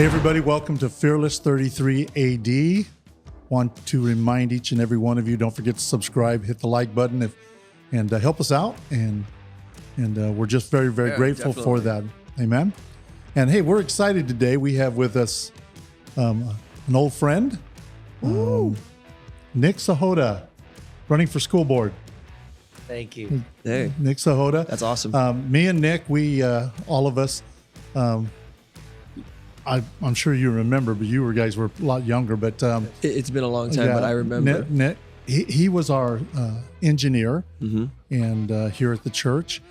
Hey everybody, welcome to Fearless 33 AD. Want to remind each and every one of you, don't forget to subscribe, hit the like button, and help us out. And we're just very, very grateful for that. Amen. And hey, we're excited today. We have with us an old friend, Nick Sahota, running for school board. Thank you. Hey, Nick Sahota. that's awesome. Me and Nick, we all of us. I'm sure you remember, but you guys were a lot younger. But It's been a long time, but I remember. Nick, he was our engineer, and here at the church,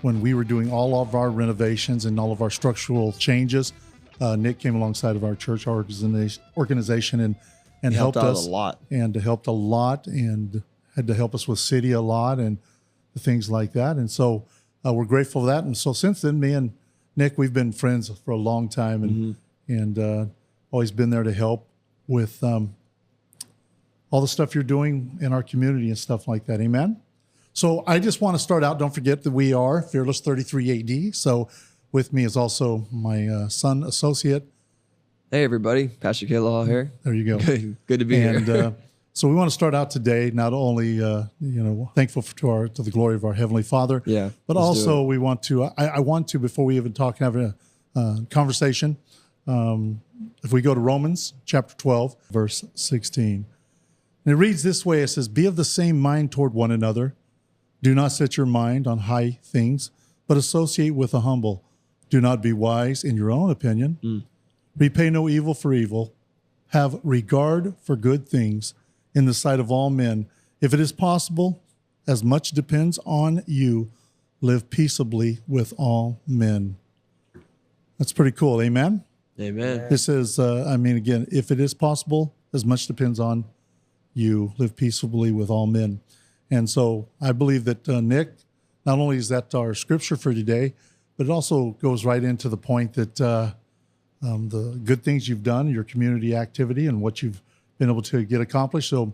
when we were doing all of our renovations and all of our structural changes, Nick came alongside of our church organization and helped out us a lot, and helped a lot, and had to help us with city a lot and things like that. And so we're grateful for that. And so since then, me and Nick, we've been friends for a long time, and always been there to help with all the stuff you're doing in our community and stuff like that. Amen. So I just want to start out. Don't forget that we are Fearless 33 AD. So with me is also my son associate. Hey, everybody. Pastor Kayla here. There you go. Good to be here. So we want to start out today, not only thankful to the glory of our Heavenly Father, but also we want to. I want to, before we even talk and have a conversation. If we go to Romans chapter 12, verse 16, and it reads this way: it says, "Be of the same mind toward one another. Do not set your mind on high things, but associate with the humble. Do not be wise in your own opinion. Repay no evil for evil. Have regard for good things in the sight of all men. If it is possible, as much depends on you, live peaceably with all men." That's pretty cool. Amen. Amen. This is, again, if it is possible, as much depends on you, live peaceably with all men. And so I believe that Nick, not only is that our scripture for today, but it also goes right into the point that the good things you've done, your community activity, and what you've been able to get accomplished. So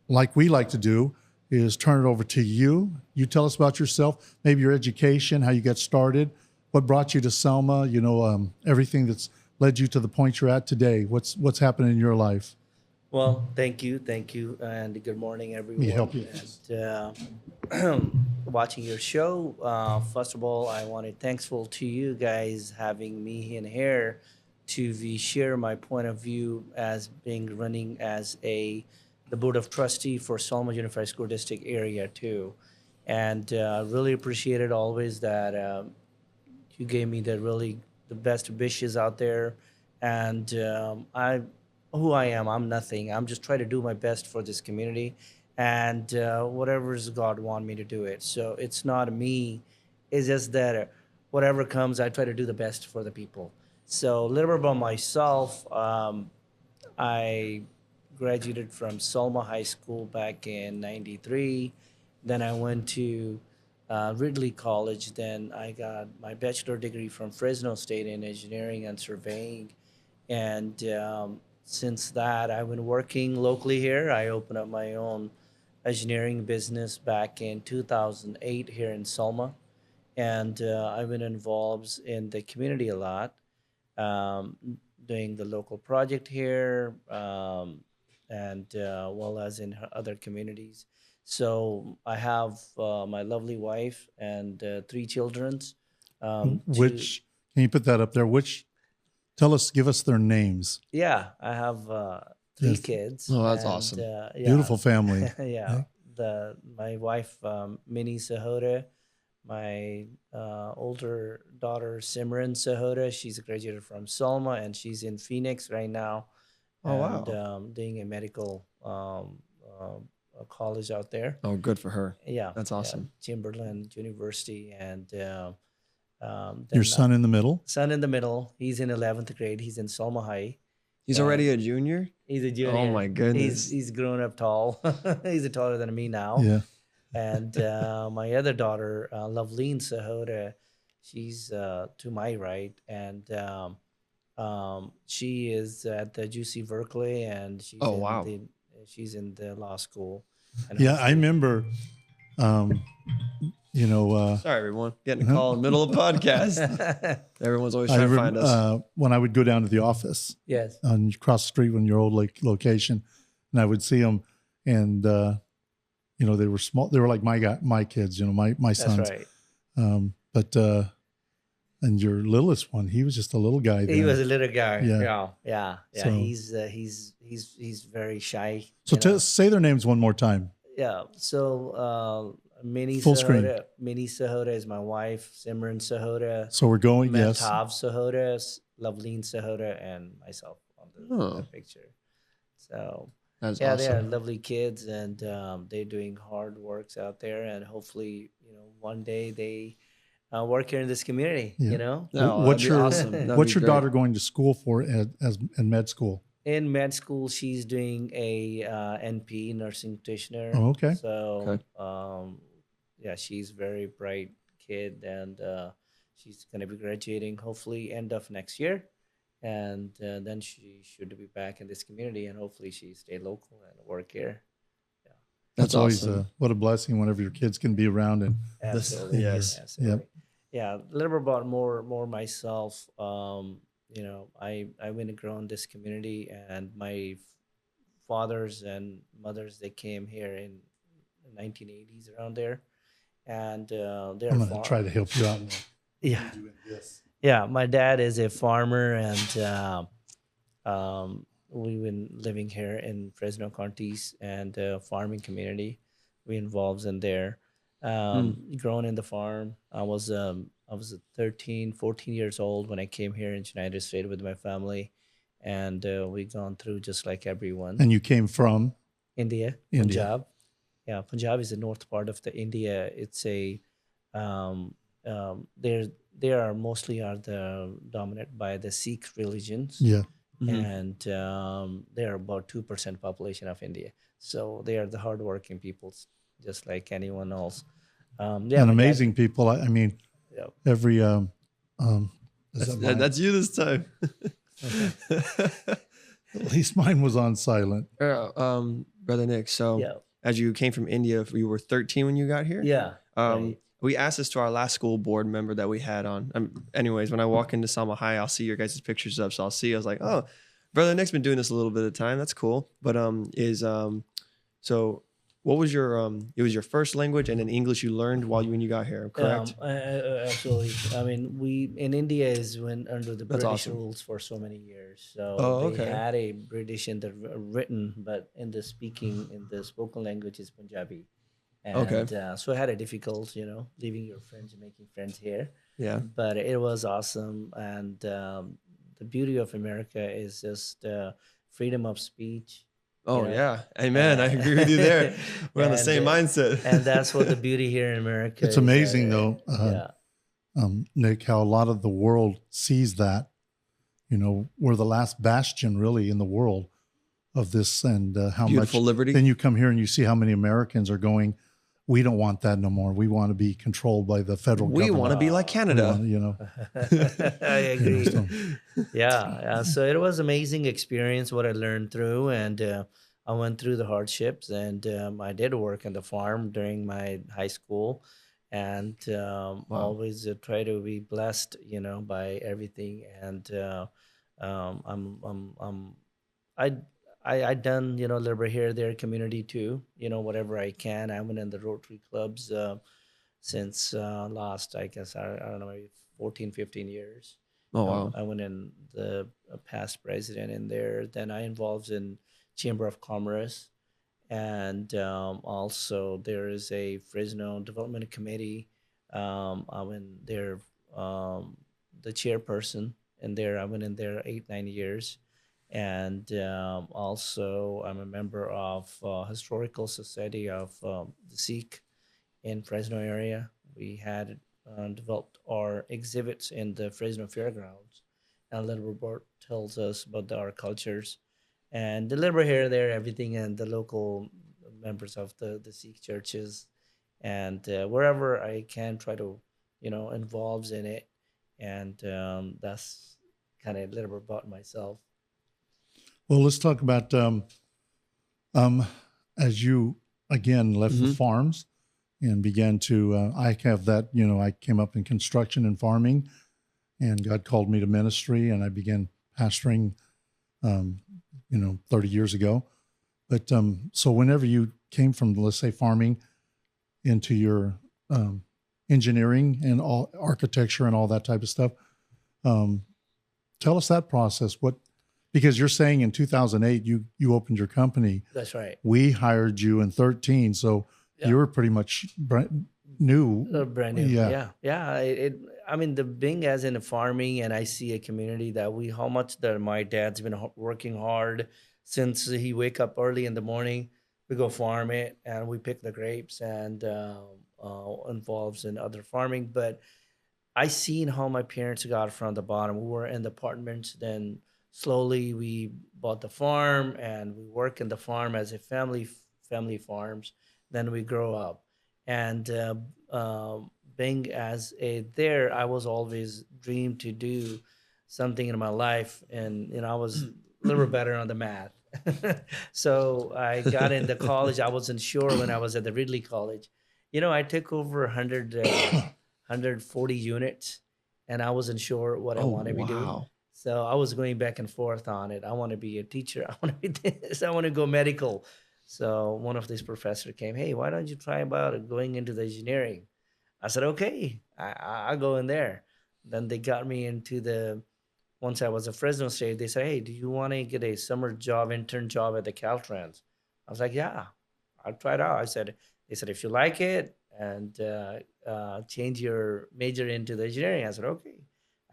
like we like to do is turn it over to you. You tell us about yourself, maybe your education, how you got started, what brought you to Selma, everything that's led you to the point you're at today. What's happening in your life? Well, thank you, and good morning, everyone. Let me help you. And, watching your show, first of all, I want to thankful to you guys having me in here to share my point of view as being running as the board of trustee for Selma Unified School District area too, and really appreciate it always that you gave me the best wishes out there, and who I am, I'm nothing. I'm just trying to do my best for this community, and whatever God want me to do it. So it's not me. It's just that whatever comes, I try to do the best for the people. So a little bit about myself. I graduated from Selma High School back in '93. Then I went to Ridley College. Then I got my bachelor degree from Fresno State in engineering and surveying. And since that, I've been working locally here. I opened up my own engineering business back in 2008 here in Selma. And I've been involved in the community a lot, doing the local project here, and well as in other communities. So I have my lovely wife and 3 children. Can you put that up there? Give us their names. Yeah, I have 3 kids. Oh, that's awesome. Beautiful family. Yeah. My wife, Minnie Sahota, my older daughter, Simran Sahota. She's graduated from Selma, and she's in Phoenix right now. Oh, wow. Doing a medical college out there. Oh, good for her. Yeah. That's awesome. Chamberlain University. And Your son in the middle? Son in the middle. He's in 11th grade. He's in Selma High. He's already a junior? He's a junior. Oh, my goodness. He's grown up tall. He's taller than me now. Yeah. And my other daughter, Loveleen Sahota, she's to my right. And she is at the UC Berkeley, and she's in the law school. And yeah, I remember you know, sorry everyone, getting a call in the middle of a podcast. Everyone's always trying to find us. When I would go down to the office, Yes, across the street from your old location, and I would see them, and you know, they were small. They were like my kids, you know, my sons. that's right. But and your littlest one, he was just a little guy. He then. was a little guy. Yeah. Yeah. So- He's very shy. So you know. say their names one more time. Yeah. So Mini Full screen. Sahota. Mini Sahota is my wife. Simran Sahota. So we're going. Yes. Mehtab Sahota. Loveleen Sahota, and myself on the picture. So That's yeah, awesome. they are lovely kids, and they're doing hard works out there, and hopefully, you know, one day they work here in this community. Yeah. You know, No, what's that'd be your awesome. That'd what's be your great. daughter going to school for as in med school? in med school, she's doing a NP, nursing practitioner. Oh, okay. So, yeah, she's very bright kid, and she's gonna be graduating hopefully end of next year, and then she should be back in this community, and hopefully she stay local and work here. That's always awesome. what a blessing whenever your kids can be around and Absolutely. yes. Absolutely. Yeah. A little bit about more myself. You know, I went and grown this community, and my fathers and mothers, they came here in the 1980s around there, and they're I'm going to try to help you out. Yeah. Yeah. My dad is a farmer, and we've been living here in Fresno Counties and farming community. We involved in there. Grown in the farm. I was 13, 14 years old when I came here in United States with my family, and we gone through just like everyone. And you came from India, Punjab. Yeah, Punjab is the north part of the India. It's a they are mostly the dominant by the Sikh religions. Yeah. And they are about 2% population of India. So they are the hardworking peoples, just like anyone else. Yeah, and amazing people. I mean, Yeah. every That's you this time. at least mine was on silent. Brother Nick, so Yeah. as you came from India, you were 13 when you got here? Yeah. Right. We asked this to our last school board member that we had on. Anyways, when I walk into Selma High, I'll see your guys' pictures up. So I was like, oh, Brother Nick's been doing this a little bit of time. That's cool. But so what was your it was your first language, and then English you learned when you got here, correct? Absolutely. I mean, we in India is when under the That's British awesome. rules for so many years. So Oh, they okay. had a British in the written, but in the spoken language is Punjabi. And, Okay. So I had a difficult, you know, leaving your friends and making friends here. Yeah. But it was awesome, and the beauty of America is just freedom of speech. Oh, You know? yeah. Amen. I agree with you there. We're on the And, same mindset. And that's what the beauty here in America It's is, amazing, though, yeah. Nick, how a lot of the world sees that. You know, we're the last bastion, really, in the world of this, and how Beautiful much. liberty. Then you come here and you see how many Americans are going, we don't want that no more. We want to be controlled by the federal We government. want to be like We Canada. want, you know. I agree. So, Yeah. So it was amazing experience what I learned through, and I went through the hardships, and I did work on the farm during my high school, and always try to be blessed, you know, by everything. And I done, you know, a little bit here there community too, you know, whatever I can. I went in the Rotary clubs since last, I guess, I don't know, maybe 14, 15 years. Oh, wow. I went in the past president in there. Then I involved in Chamber of Commerce, and also there is a Fresno Development Committee. I'm in there, the chairperson in there. I went in there 8, 9 years, and also I'm a member of Historical Society of the Sikh in Fresno area. We had developed our exhibits in the Fresno Fairgrounds, and a little report tells us about our cultures, and the little bit here, there, everything, and the local members of the Sikh churches, and wherever I can try to, you know, involves in it, and that's kind of a little bit about myself. well, let's talk about as you again left the farms and began to, I have that, I came up in construction and farming, and God called me to ministry, and I began pastoring, 30 years ago. But so whenever you came from, let's say, farming into your engineering and all architecture and all that type of stuff, tell us that process. Because you're saying in 2008 you opened your company. That's right. We hired you in 2013, so you were pretty much brand new. Brand new. Yeah. I mean, the being as in farming, and I see a community that how much that my dad's been working hard since he wake up early in the morning. We go farm it, and we pick the grapes, and involves in other farming. But I seen how my parents got from the bottom. We were in the apartments, then slowly we bought the farm, and we work in the farm as a family farms. Then we grow up, and being as a there, I was always dreamed to do something in my life, and I was a little better on the math. So I got into college. I wasn't sure when I was at the Ridley College. I took over 140 units, and I wasn't sure what I wanted to be doing. So I was going back and forth on it. I want to be a teacher. I want to be this. I want to go medical. So one of these professors came, hey, why don't you try about going into the engineering? I said, okay, I'll go in there. Then they got me into once I was at Fresno State, they said, hey, do you want to get a summer intern job at the Caltrans? I was like, yeah, I'll try it out. They said, if you like it, and change your major into the engineering. I said, okay.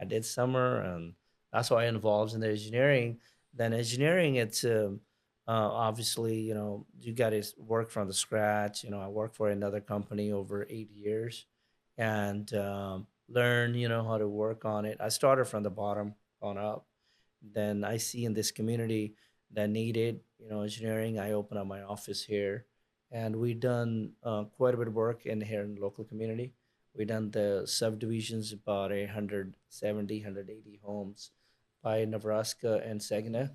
I did summer, and that's why I involved in the engineering. Then engineering, it's obviously, you got to work from the scratch. I worked for another company over 8 years, and learn, how to work on it. I started from the bottom on up. Then I see in this community that needed, engineering. I opened up my office here, and we done quite a bit of work here in the local community. We done the subdivisions, about 170, 180 homes by Nebraska and Saginaw.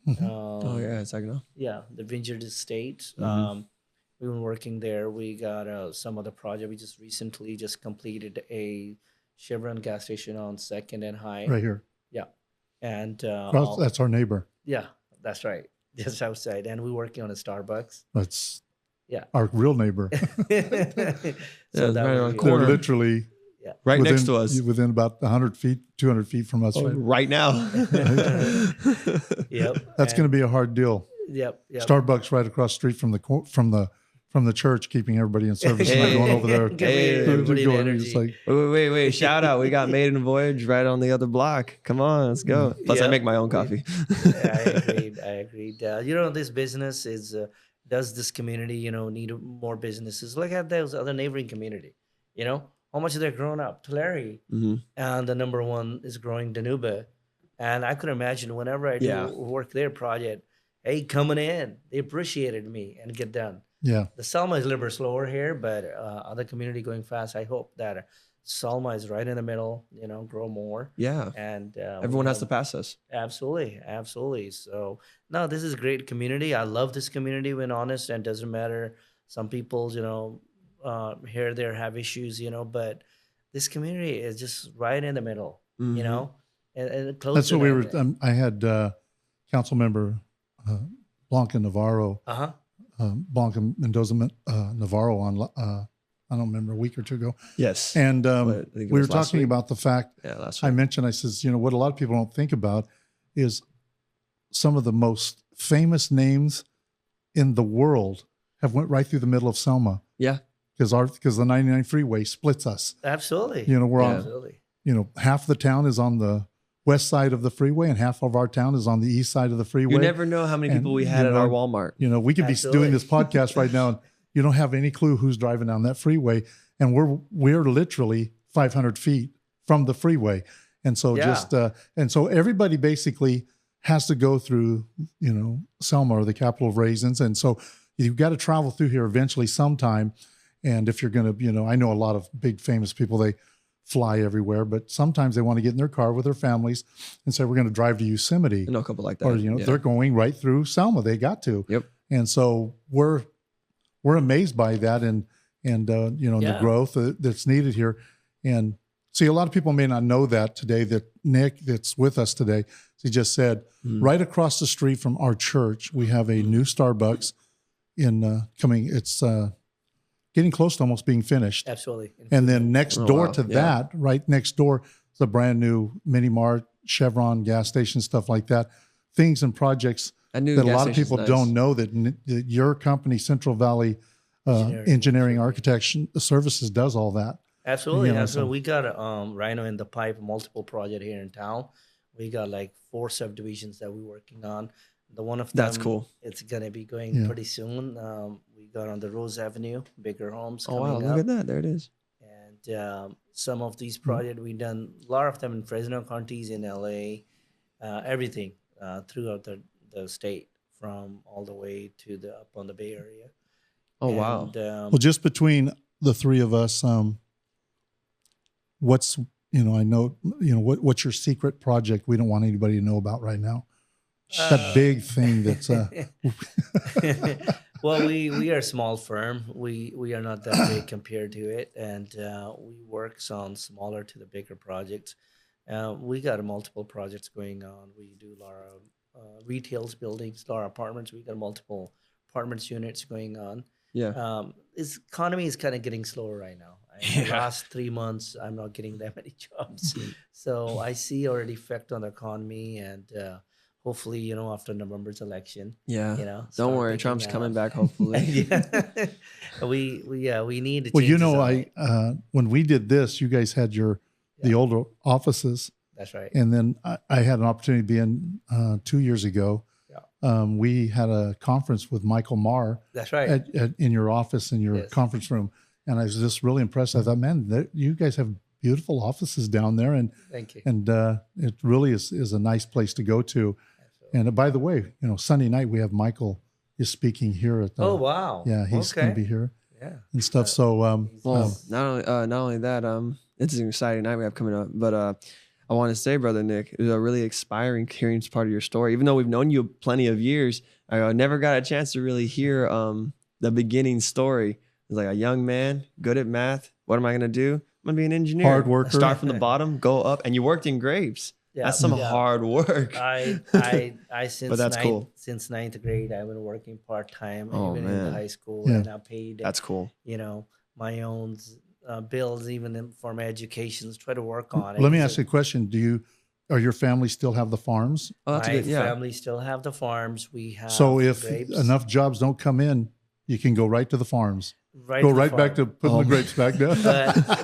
Saginaw. Yeah, the Vineyard Estate. Mm-hmm. We've been working there. We got some other project. We just recently completed a Chevron gas station on 2nd and High. Right here. Yeah. And that's our neighbor. Yeah, that's right. Just outside. And we're working on a Starbucks. That's our real neighbor. Right on the They're corner. Literally right next to us. Within about 100 feet, 200 feet from us. Right now. Yep. That's going to be a hard deal. Yep. Starbucks right across the street from the church, keeping everybody in service. And going over there. It's like, wait. Shout out. We got Maiden Voyage right on the other block. Come on, let's go. Plus, I make my own coffee. I agreed. This business does this community, need more businesses. Look at those other neighboring community, how much they're growing up. Tulare, and the number one is growing Danuba. And I could imagine whenever I do work their project, hey, coming in, they appreciated me and get done. Yeah. The Selma is a little bit slower here, but other community going fast. I hope that Selma is right in the middle, grow more. Yeah. And everyone has to pass us. Absolutely. So, no, this is a great community. I love this community, when honest, and doesn't matter. Some people, here, there have issues, but this community is just right in the middle, and close. That's what we were. I had council member Blanca Navarro. Blanca Mendoza Navarro on, I don't remember, a week or two ago. Yes. And we were talking about the fact, last week. I mentioned, I says, what a lot of people don't think about is some of the most famous names in the world have went right through the middle of Selma. Yeah. Because the 99 freeway splits us. Absolutely. We're on, half the town is on the west side of the freeway, and half of our town is on the east side of the freeway. You never know how many people we had at our Walmart. We could be doing this podcast right now, and you don't have any clue who's driving down that freeway. And we're literally 500 feet from the freeway. And so so everybody basically has to go through, Selma, or the capital of raisins. And so you've got to travel through here eventually sometime. And if you're going to, I know a lot of big famous people, they fly everywhere, but sometimes they want to get in their car with their families and say, we're going to drive to Yosemite. I know a couple like that. Or, they're going right through Selma. They got to. Yep. And so we're amazed by that. And and the growth that's needed here. And see, a lot of people may not know that today, that Nick that's with us today, he just said, right across the street from our church, we have a new Starbucks coming. It's getting close to almost being finished. Absolutely. And then next door to that, right next door, is a brand new Mini Mart, Chevron gas station, stuff like that. Things and projects that a lot of people don't know that your company, Central Valley Engineering Architecture Services, does all that. Absolutely. Absolutely. We got Rhino in the pipe, multiple project here in town. We got like 4 subdivisions that we're working on. The one of them, that's cool. It's gonna be going pretty soon. We got on the Rose Avenue, bigger homes. Oh wow! Look at that. There it is. And some of these projects we done, a lot of them in Fresno counties, in LA, everything throughout the state, from all the way to up on the Bay Area. Oh wow! Well, just between the three of us, what's I know what's your secret project we don't want anybody to know about right now? That big thing that's well, we are a small firm. We are not that big compared to it, and we work on smaller to the bigger projects. We got multiple projects going on. We do a lot of retail buildings, a lot of apartments. We got multiple apartments units going on. Yeah. This economy is kind of getting slower right now. The last 3 months, I'm not getting that many jobs. So I see already effect on the economy, and hopefully, after November's election. Yeah. Don't worry, Trump's coming back, hopefully. We need to change when we did this, you guys had the older offices. That's right. And then I had an opportunity to be in 2 years ago. We had a conference with Michael Marr. That's right. In your office, in your conference room. And I was just really impressed. I thought, man, you guys have beautiful offices down there. And thank you. And it really is a nice place to go to. Absolutely. And by the way, Sunday night we have Michael is speaking here at the. Oh, wow. Yeah, he's going to be here. Yeah. And stuff. So, not only that, it's an exciting night we have coming up, but I want to say, Brother Nick, it was a really inspiring hearing part of your story. Even though we've known you plenty of years, I never got a chance to really hear the beginning story. It's like a young man, good at math. What am I going to do? I'm going to be an engineer. Hard worker. Start from the bottom, go up. And you worked in grapes. Yeah, that's some hard work. I since but that's cool. Since 9th grade, I've been working part-time, even in high school. Yeah. And I paid, that's cool. My own bills, even for my education, try to work on it. Let me ask you a question. Are your family still have the farms? My family still have the farms. We have So if grapes. enough jobs don't come in, you can go right to the farms. Go right back to putting the grapes back down.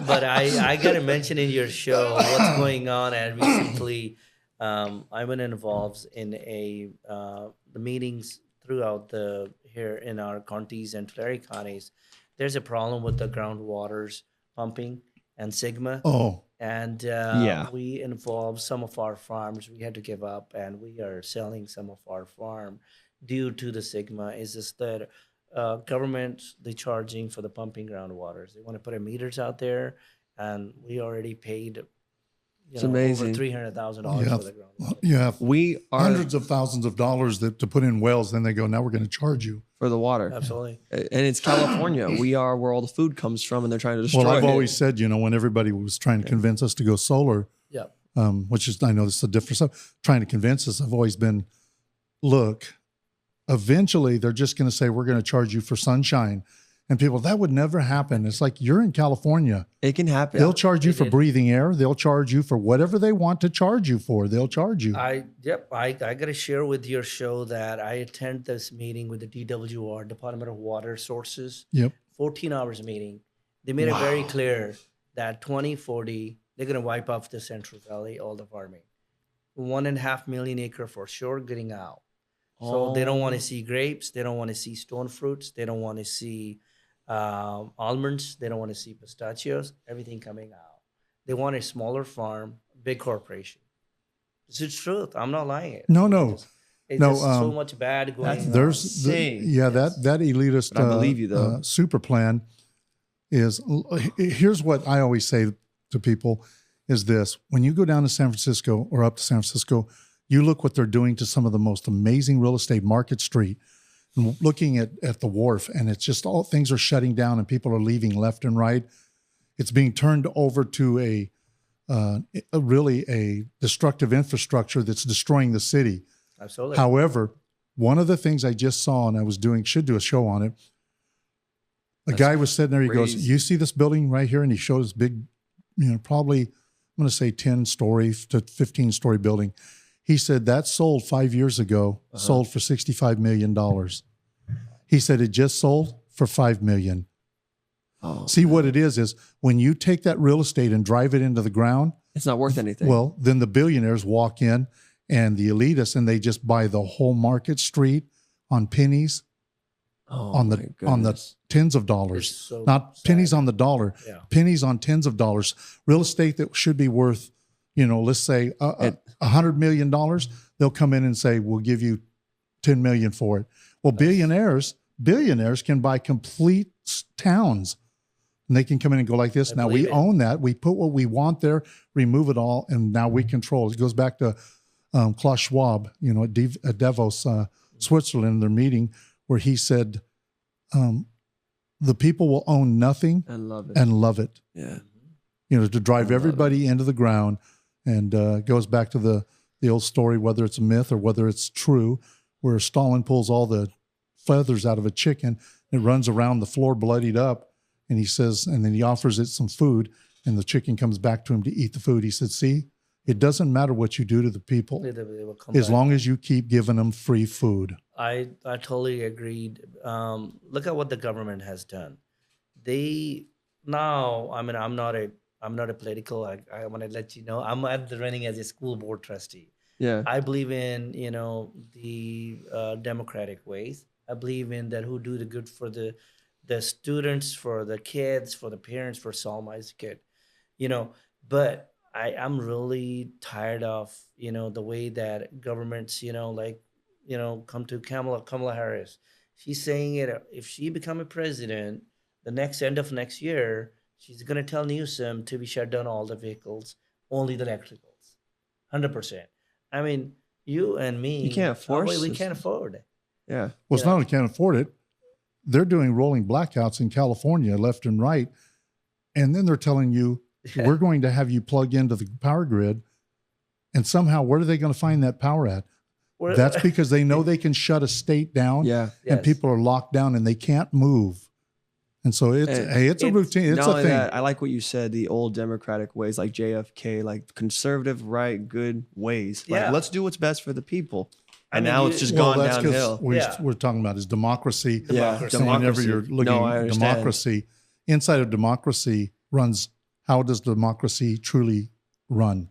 But I got to mention in your show what's going on. And recently, I've been involved in the meetings throughout here in our counties and Tulare counties. There's a problem with the groundwaters pumping and Sigma. Oh. And we involved some of our farms. We had to give up, and we are selling some of our farm due to the Sigma. Is just that government, they charging for the pumping groundwaters. They want to put meters out there, and we already paid it's amazing. Over $300,000 for the groundwater. Yeah, we are hundreds of thousands of dollars to put in wells. Then they go, now we're going to charge you for the water. Absolutely. And it's California. We are where all the food comes from, and they're trying to destroy it. Well, I've always said, when everybody was trying to convince us to go solar, which is, I know this is a different stuff, trying to convince us, I've always been, look, eventually they're just going to say, we're going to charge you for sunshine. And people, that would never happen. It's like, you're in California. It can happen. They'll charge you for breathing air. They'll charge you for whatever they want to charge you for. They'll charge you. I got to share with your show that I attend this meeting with the DWR, Department of Water Sources. 14 hours meeting. They made it very clear that 2040, they're going to wipe off the Central Valley, all the farming. 1.5 million acre for sure getting out. So they don't want to see grapes. They don't want to see stone fruits. They don't want to see almonds. They don't want to see pistachios. Everything coming out. They want a smaller farm, big corporation. It's the truth. I'm not lying. It's just so much bad going on. There's that elitist I believe you, though. Super plan is, here's what I always say to people is this. When you go down to San Francisco or up to San Francisco, you look what they're doing to some of the most amazing real estate, Market Street. and looking at the wharf, and it's just all things are shutting down and people are leaving left and right. It's being turned over to a really a destructive infrastructure that's destroying the city. Absolutely. However, one of the things I just saw, and I was should do a show on it. A guy was sitting there. He goes, "You see this building right here?" And he showed this big, probably I'm going to say 10-story to 15-story building. He said that sold 5 years ago, sold for $65 million. He said it just sold for $5 million. Oh, see, what it is when you take that real estate and drive it into the ground, it's not worth anything. Well, then the billionaires walk in and the elitists, and they just buy the whole Market Street on pennies, on the tens of dollars, so not sad. pennies on the dollar, pennies on tens of dollars. Real estate that should be worth, let's say $100 million, they'll come in and say, we'll give you $10 million for it. Well, billionaires can buy complete towns, and they can come in and go like this. Now we own that. We put what we want there, remove it all, and now we control it. It goes back to Klaus Schwab, at Davos, Switzerland, their meeting, where he said, the people will own nothing and love it. Yeah. To drive everybody into the ground. And it goes back to the old story, whether it's a myth or whether it's true, where Stalin pulls all the feathers out of a chicken and runs around the floor bloodied up. And he says, and then he offers it some food, and the chicken comes back to him to eat the food. He said, see, it doesn't matter what you do to the people, They will come as back. long as you keep giving them free food. I totally agreed. Look at what the government has done. I'm not a political. I want to let you know I'm running as a school board trustee. Yeah. I believe in the democratic ways. I believe in that who do the good for the students, for the kids, for the parents, for Salmai's kid. But I'm really tired of the way that governments come to Kamala Harris. She's saying if she become a president, the end of next year, she's going to tell Newsom to be shut down all the vehicles, only the electricals, 100%. I mean, you and me, you can't force. We can't afford it. Yeah. Well, it's not only can't afford it. They're doing rolling blackouts in California, left and right, and then they're telling you we're going to have you plug into the power grid, and somehow where are they going to find that power at? That's because they know they can shut a state down, and people are locked down and they can't move. And so it's a routine. It's a thing. I like what you said, the old democratic ways, like JFK, like conservative, right, good ways. Like, let's do what's best for the people. And now it's just gone downhill. We're talking about is democracy. Democracy. So whenever you're looking at democracy, inside of democracy runs, how does democracy truly run?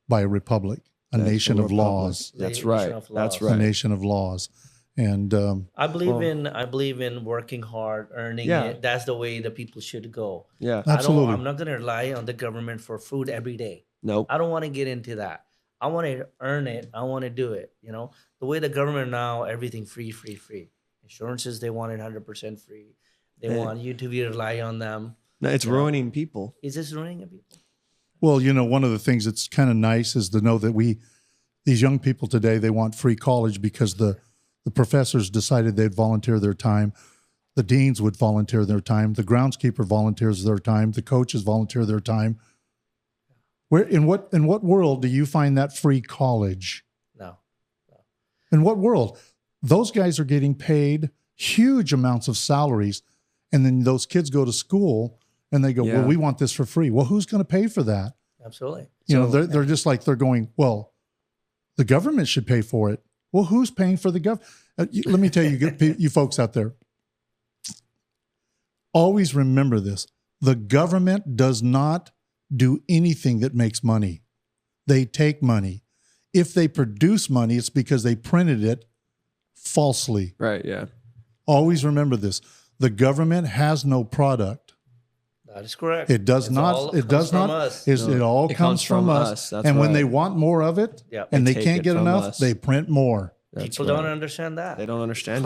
By a republic, a nation of laws. That's right. That's right. A nation of laws. And I believe in working hard, earning it. That's the way the people should go. Yeah, absolutely. I'm not going to rely on the government for food every day. Nope. I don't want to get into that. I want to earn it. I want to do it. The way the government now, everything free. Insurances, they want it 100% free. They want you to rely on them. No, it's ruining people. Is this ruining people? Well, one of the things that's kind of nice is to know that these young people today, they want free college because the professors decided they'd volunteer their time. The deans would volunteer their time. The groundskeeper volunteers their time. The coaches volunteer their time. Where in what world do you find that free college? No. In what world? Those guys are getting paid huge amounts of salaries, and then those kids go to school and they go, well, we want this for free. Well, who's going to pay for that? Absolutely. They're just like, they're going, well, the government should pay for it. Well, who's paying for the government? Let me tell you, you folks out there, always remember this. The government does not do anything that makes money. They take money. If they produce money, it's because they printed it falsely. Right, yeah. Always remember this. The government has no product. That is correct. It does not. It does not. It all comes from us. And when they want more of it, and they can't get enough, they print more. People don't understand that. They don't understand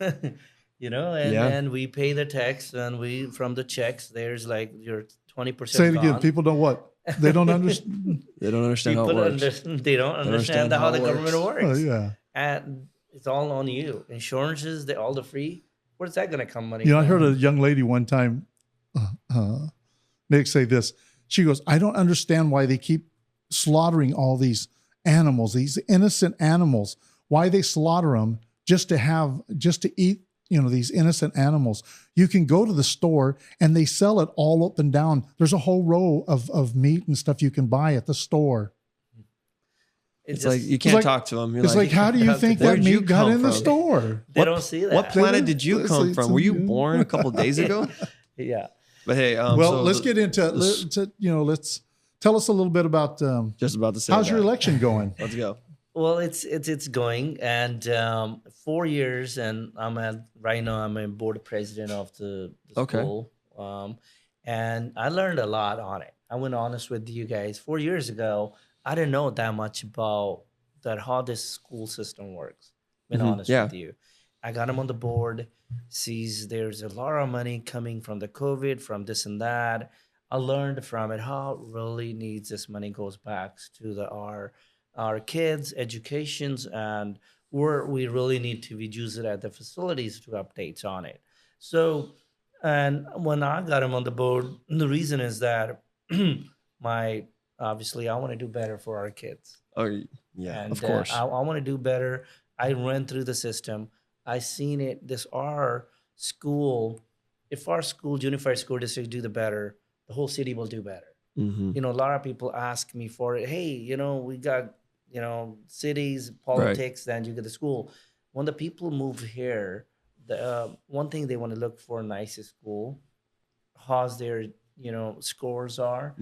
it. And we pay the tax, and from the checks, there's like your 20%. Say it again. People don't what? They don't understand. They don't understand how it works. They don't understand how the government works. Yeah. And it's all on you. Insurances, all the free. Where's that going to come money You know, I from? heard a young lady one time, Nick, say this. She goes, I don't understand why they keep slaughtering all these animals, these innocent animals. Why they slaughter them just to eat, you know, these innocent animals. You can go to the store and they sell it all up and down. There's a whole row of meat and stuff you can buy at the store. It's like you can't talk to them. You're it's like, how do you think that meat got in the from? store? They don't see that. What planet did you come from? Were you born a couple days ago? Yeah. But hey, well, so let's get into let's tell us a little bit about just about to say how's your election going? Let's go. Well, it's going, and 4 years, and right now I'm a board president of the school, and I learned a lot on it. I went honest with you guys. 4 years ago, I didn't know that much about how this school system works. Been honest with you. I got him on the board. Sees there's a lot of money coming from the COVID, from this and that. I learned from it how it really needs this money goes back to our kids' educations, and where we really need to use it at the facilities to updates on it. So, and when I got him on the board, the reason is that obviously I want to do better for our kids. Oh yeah, and, of course. I want to do better. I ran through the system. I seen it. Our school, if our school, unified school district, do the better, the whole city will do better. Mm-hmm. You know, a lot of people ask me for it. Hey, you know, we got, cities, politics, then you get the school. When the people move here, the one thing they want to look for, nice school, how's their, scores are,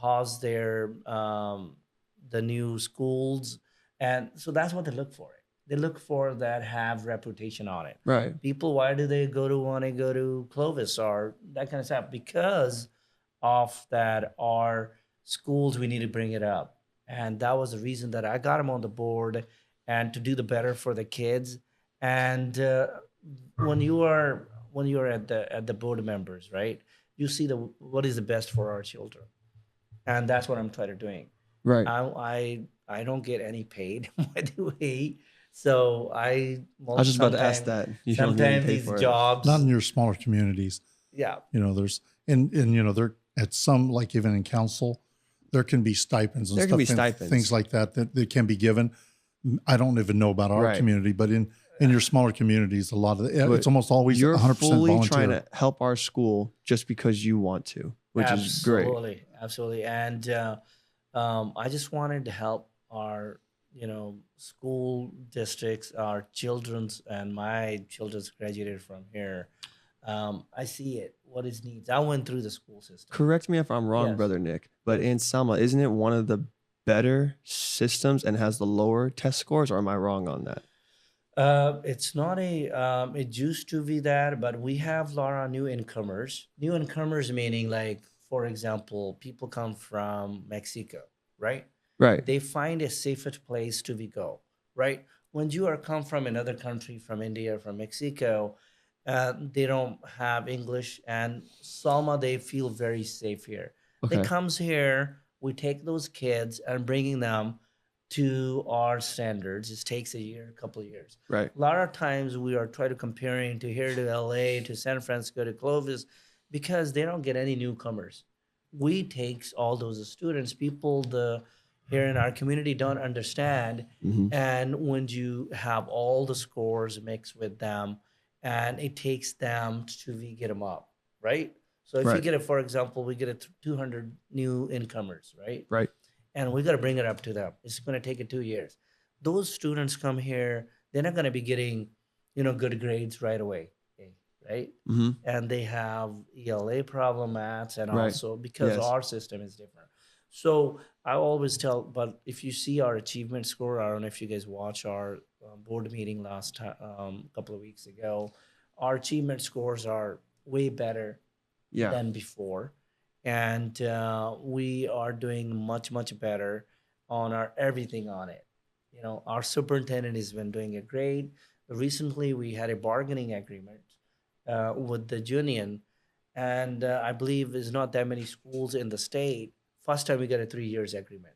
how's their, the new schools. And so that's what they look for. They look for that have reputation on it. Right. People, why do they want to go to Clovis or that kind of stuff? Because of that, our schools, we need to bring it up. And that was the reason that I got him on the board and to do the better for the kids. And when you are at the board members, right, you see what is the best for our children. And that's what I'm trying to doing. Right. I don't get any paid, by the way. So I was just about to ask that. You sometimes these jobs, not in your smaller communities. Yeah. There's and there at some, like even in council, there can be stipends and there stuff, can be stipends. Things like that can be given. I don't even know about our community, but in your smaller communities, a lot of it's almost always 100% volunteer. You're fully trying to help our school just because you want to, which is great. Absolutely. And I just wanted to help our school districts, our children's, and my children's graduated from here. I see it, what is needs. I went through the school system. Correct me if I'm wrong, Yes. Brother Nick, but in Selma, isn't it one of the better systems and has the lower test scores, or am I wrong on that? It's not it used to be that, but we have a lot of new incomers. New incomers meaning, like, for example, people come from Mexico, right? Right. They find a safer place to go, right? When you come from another country, from India, from Mexico, they don't have English, and Selma, they feel very safe here. Okay. They comes here, we take those kids and bringing them to our standards. It takes a couple of years. Right. A lot of times we are trying to comparing to here to LA, to San Francisco, to Clovis, because they don't get any newcomers. We take all those students, people here in our community don't understand. And when you have all the scores mixed with them, and it takes them to get them up, right? So if you get for example, we get 200 new incomers, right? Right. And we got to bring it up to them. It's going to take 2 years. Those students come here, they're not going to be getting, good grades right away, right? And they have ELA problem maths, and also because our system is different. So I always tell, but if you see our achievement score, I don't know if you guys watch our board meeting last time, couple of weeks ago, our achievement scores are way better than before. And we are doing much, much better on our everything on it. Our superintendent has been doing it great. Recently, we had a bargaining agreement with the union, and I believe there's not that many schools in the state. First time we got a 3 years agreement.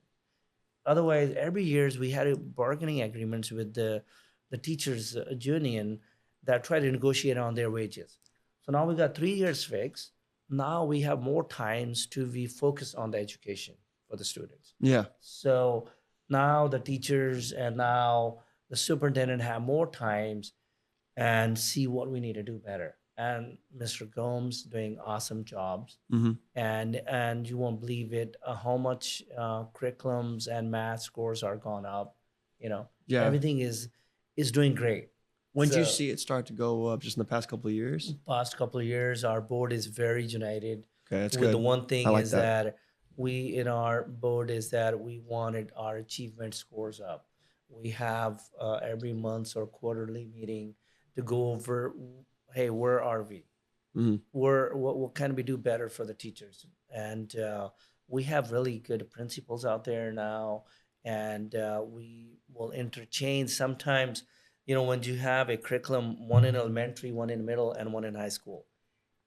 Otherwise, every years we had a bargaining agreements with the the teachers union that try to negotiate on their wages. So now we got 3 years fixed. Now we have more times to be focused on the education for the students. Yeah. So now the teachers and now the superintendent have more times and see what we need to do better. And Mr. Gomes doing awesome jobs. Mm-hmm. And you won't believe it how much curriculums and math scores are gone up. You know, Yeah. everything is doing great. When did you So- see it start to go up just in the past couple of years? Past couple of years, our board is very united. Okay, that's With good. the one thing I like is that. that we in our board is that we wanted our achievement scores up. We have every month or quarterly meeting to go over, hey, where are we? Mhm. What can we do better for the teachers? And we have really good principals out there now, and we will interchange sometimes. You know, when you have a curriculum, one in elementary, one in middle, and one in high school,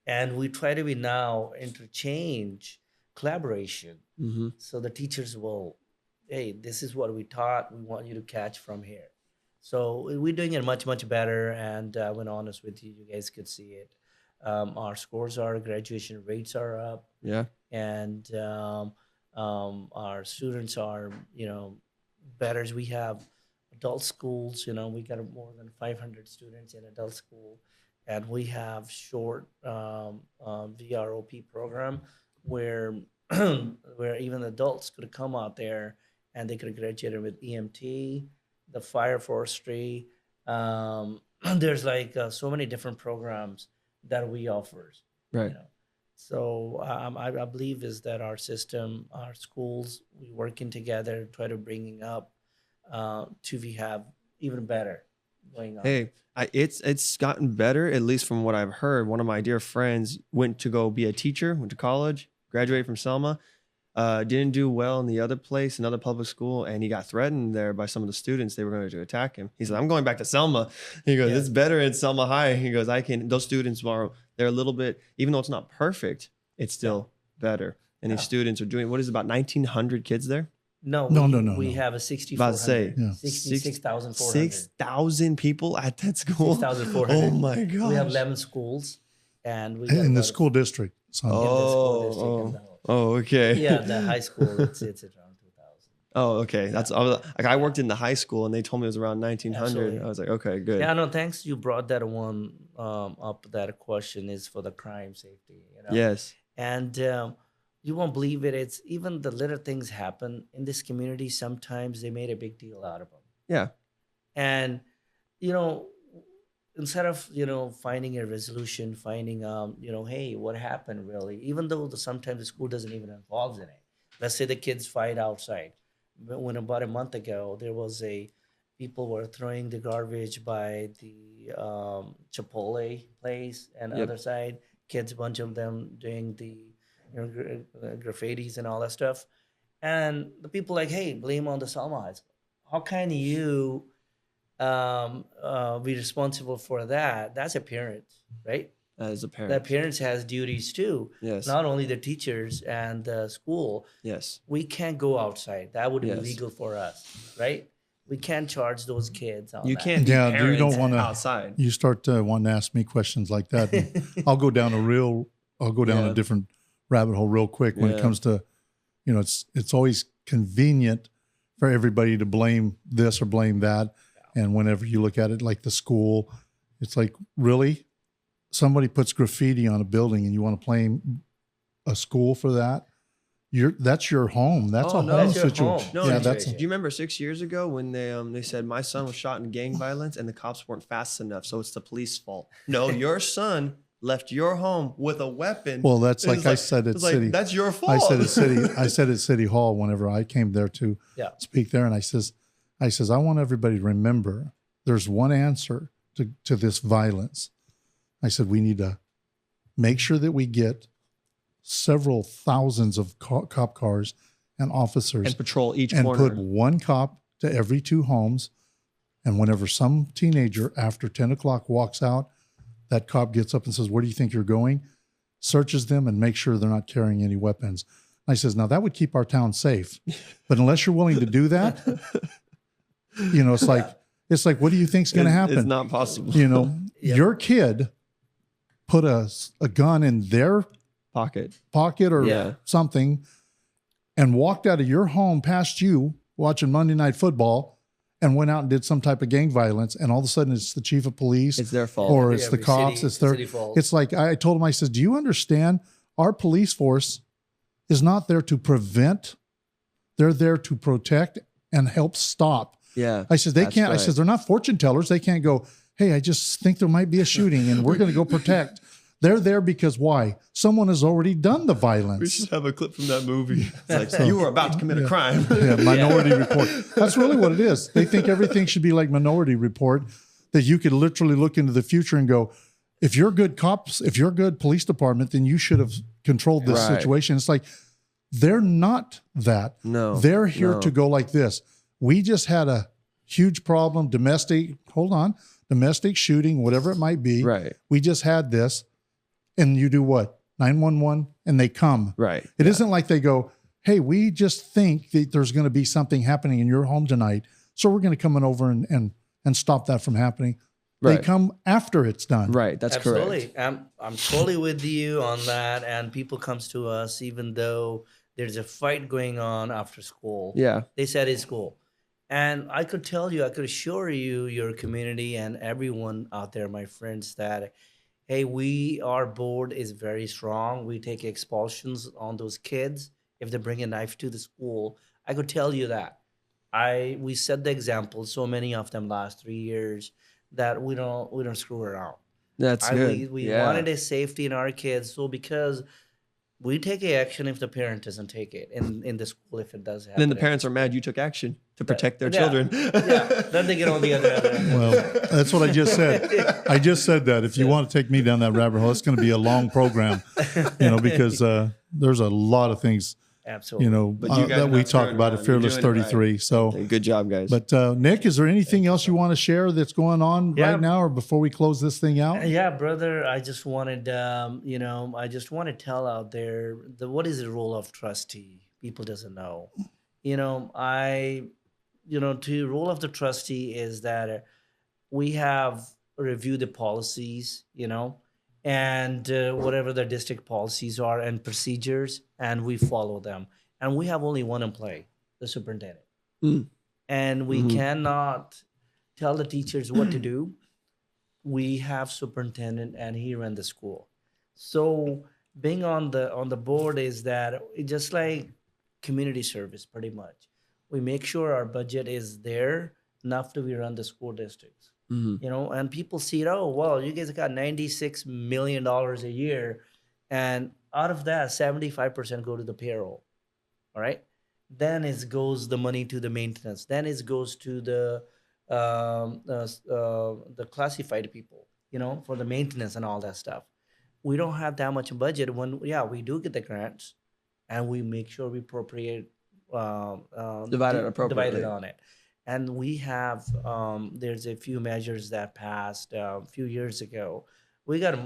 and we try to be now interchange collaboration, Mm-hmm. so the teachers will, hey, this is what we taught, we want you to catch from here. So we're doing it much better, and when honest with you, you guys could see it. Our scores are, graduation rates are up, Yeah. and our students are, you know, better. We have adult schools, you know, we got more than 500 students in adult school, and we have short VROP program where where even adults could come out there and they could graduate with EMT, the fire forestry. There's like so many different programs that we offers. Right. You know? So I believe is that our system, our schools, we working together, try to bringing up to we have even better going on. Hey, it's gotten better, at least from what I've heard. One of my dear friends went to go be a teacher, went to college, graduated from Selma, didn't do well in the other place, another public school, and he got threatened there by some of the students. They were going to attack him. He said, "I'm going back to Selma." He goes, Yeah. "It's better in Selma High." He goes, those students they're a little bit, even though it's not perfect, it's still better. And these Yeah. students are doing, what is it, about 1,900 kids there? No, No, we, no, no, we no. have a About to 6,400, say, Yeah. 66,400. 6,000 people at that school. 6,400. Oh my god! We have 11 schools, and we got In the about school district. So in the school district Oh, and the whole- oh, okay. yeah, the high school it's around 2,000. Oh, okay. That's I worked in the high school and they told me it was around 1,900. Absolutely. I was like, okay, good. Yeah, no, thanks. You brought that one up. That question is for the crime safety. You know? Yes. And you won't believe it. It's even the little things happen in this community. Sometimes they made a big deal out of them. Yeah. And, you know, instead of, you know, finding a resolution, finding, you know, hey, what happened really? Even though sometimes the school doesn't even involve in it. Let's say the kids fight outside. But when about a month ago, there was people were throwing the garbage by the Chipotle place and Yep. other side. Kids, a bunch of them doing the graffitis and all that stuff. And the people like, hey, blame on the Selma High School. How can you be responsible for that? That's a parent, right? As a parent. That parents has duties too. Yes. Not only the teachers and the school. Yes. We can't go outside. That would Yes. be legal for us, right? We can't charge those kids on You that. can't be Yeah, you parents don't wanna- outside. you start wanting to ask me questions like that. and I'll go down Yeah. a different rabbit hole real quick when Yeah. it comes to, you know, it's always convenient for everybody to blame this or blame that. And whenever you look at it, like the school, it's like, really? Somebody puts graffiti on a building and you want to blame a school for that? That's your home. That's Oh, a no, home that's your situation. home. No, yeah, do that's you remember 6 years ago when they said my son was shot in gang violence and the cops weren't fast enough, so it's the police fault? No, your son left your home with a weapon. well. That's It's like I said at it's like, city. that's your fault. I said at City Hall whenever I came there to Yeah. speak there, and I says, I want everybody to remember there's one answer to this violence. I said we need to make sure that we get several thousands of cop cars and officers and patrol each and corner. put one cop to every 2 homes. And whenever some teenager after 10 o'clock walks out, that cop gets up and says, "Where do you think you're going?" Searches them and makes sure they're not carrying any weapons. I says, now that would keep our town safe. But unless you're willing to do that, you know, it's like, It's like, what do you think's going to happen? It's not possible. You know, your kid put a gun in their pocket or something and walked out of your home past you watching Monday Night Football and went out and did some type of gang violence, and all of a sudden it's the chief of police. It's their fault. Or it's the cops. It's their fault. It's like, I told him, I said, do you understand our police force is not there to prevent, they're there to protect and help stop. Yeah. I said, they can't, right. I said, they're not fortune tellers. They can't go, hey, I just think there might be a shooting and we're going to go protect. They're there because why? Someone has already done the violence. We should have a clip from that movie. It's like, you were about to commit a crime. Minority Report. That's really what it is. They think everything should be like Minority Report, that you could literally look into the future and go, if you're good cops, if you're a good police department, then you should have controlled this situation. It's like, they're not that. No. They're here to go like this. We just had a huge problem, domestic shooting, whatever it might be. Right. We just had this. And you do what? 911, and they come. Right. It isn't like they go, hey, we just think that there's going to be something happening in your home tonight, so we're going to come on over and stop that from happening. Right. They come after it's done. Right. That's Absolutely. correct. I'm totally with you on that. And people comes to us even though there's a fight going on after school. Yeah. They said it's school. And I could tell you, I could assure you, your community and everyone out there, my friends, that hey, our board is very strong. We take expulsions on those kids if they bring a knife to the school. I could tell you that. We set the example, so many of them last 3 years, that we don't screw around. That's good. We wanted a safety in our kids, so because we take action if the parent doesn't take it in the school if it does happen. Then the parents are mad you took action to protect their children. Then they get on the other end. Well, that's what I just said. I just said that. If you want to take me down that rabbit hole, it's going to be a long program, because there's a lot of things, absolutely, that we talk about at Fearless 33. Right. So good job, guys. But Nick, is there anything else you want to share that's going on right now, or before we close this thing out? Yeah, brother. I just wanted, I just want to tell out there what is the role of trustee. People doesn't know. The role of the trustee is that we have reviewed the policies, and whatever the district policies are and procedures, and we follow them. And we have only one in play, the superintendent. And we cannot tell the teachers what to do. We have superintendent, and he ran the school. So being on the board is that it's just like community service, pretty much. We make sure our budget is there enough to run the school districts. And people see it, oh, well, you guys got $96 million a year. And out of that, 75% go to the payroll. All right. Then it goes the money to the maintenance. Then it goes to the classified people, for the maintenance and all that stuff. We don't have that much budget when, we do get the grants, and we make sure we appropriate, divided appropriately on it. And we have, there's a few measures that passed a few years ago. We got,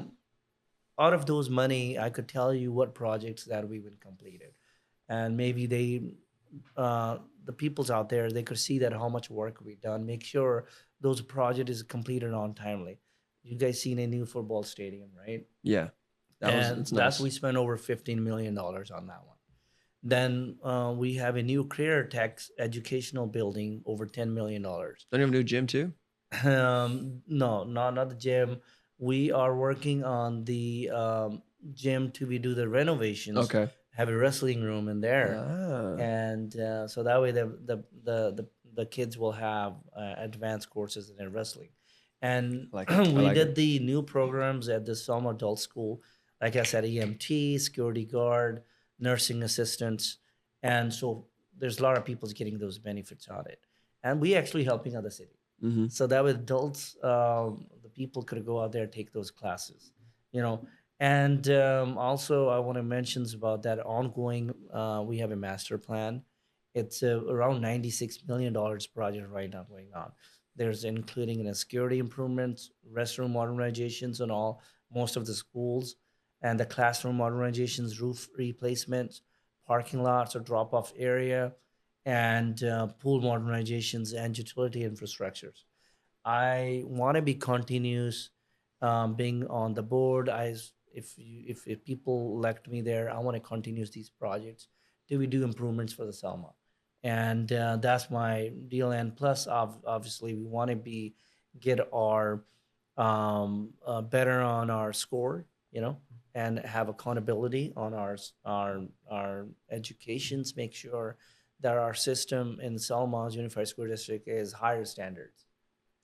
out of those money, I could tell you what projects that we would completed. And maybe the peoples out there, they could see that how much work we've done. Make sure those project is completed on timely. You guys seen a new football stadium, right? Yeah. That's we spent over $15 million on that one. Then we have a new career tech educational building, over $10 million. Don't you have a new gym too? No, not the gym. We are working on the gym to do the renovations. Okay. Have a wrestling room in there, and so that way the kids will have advanced courses in their wrestling. And we did the new programs at the Selma Adult School, like I said, EMT, security guard, nursing assistants, and so there's a lot of people getting those benefits on it. And we actually helping other city, so that with adults, the people could go out there and take those classes, And also, I want to mention about that ongoing. We have a master plan. It's around $96 million project right now going on. There's including security improvements, restroom modernizations, and most of the schools, and the classroom modernizations, roof replacements, parking lots or drop-off area, and pool modernizations and utility infrastructures. I want to be continuous, being on the board. If people elect me there, I want to continue these projects. Do we do improvements for the Selma? And that's my deal. And plus, obviously, we want to be get our better on our score, and have accountability on our educations. Make sure that our system in Selma's Unified School District is higher standards,